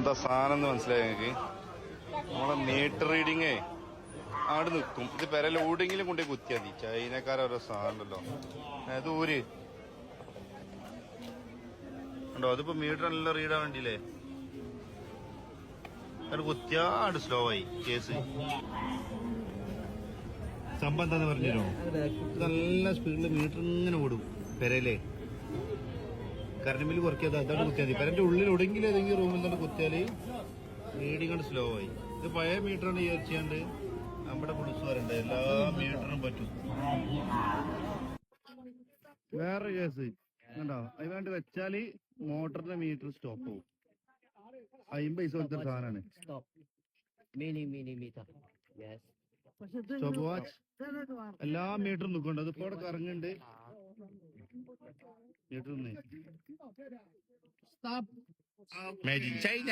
എന്താ സാധനം എന്ന് മനസ്സിലായി എനിക്ക്. നമ്മളെ മീറ്റർ റീഡിങ് അവിടെ നിൽക്കും. ഇത് പെര ലോഡിങ്ങിലും കൊണ്ടുപോയി കുത്തിയാൽ മതി. ചൈനക്കാരോരോ സാധനം ഉണ്ടല്ലോ. അത് ഊര് ഉണ്ടോ? അതിപ്പോ മീറ്റർ എല്ലാം റീഡാൻ വേണ്ടിയില്ലേ? അത് കുത്തിയാട് സ്ലോ ആയി കേസ്. സംഭവം എന്താന്ന് പറഞ്ഞോ? നല്ല സ്പീഡില് മീറ്റർ ഇങ്ങനെ ഓടും പെരയിലെ. കറണ്ട് ബില്ല് കുറയ്ക്കാതെ അതാണ് കുത്തിയാൽ മതി. പെരന്റെ ഉള്ളിൽ ഒടുങ്ങിൽ ഏതെങ്കിലും റൂമിൽ തന്നെ കുത്തിയാല് റീഡിങ് കൊണ്ട് സ്ലോ ആയി. ഇത് പഴയ മീറ്ററാണ് വിചാരിച്ചാണ്ട് നമ്മുടെ പുളിസുകാരുണ്ട്. എല്ലാ മീറ്ററിനും പറ്റും. വേറെ കേസ് കണ്ടോ? അത് വേണ്ടി വെച്ചാല് മോട്ടറിന്റെ മീറ്റർ സ്റ്റോപ്പ് ആവും. 50 പൈസ കൊടുത്തൊരു സാധനമാണ്. സ്റ്റോപ്പ് വാച്ച് എല്ലാ മീറ്ററും നിൽക്കുന്നുണ്ട്. അതിപ്പോ അവിടെ കറങ്ങുന്നുണ്ട്. Meter made in China.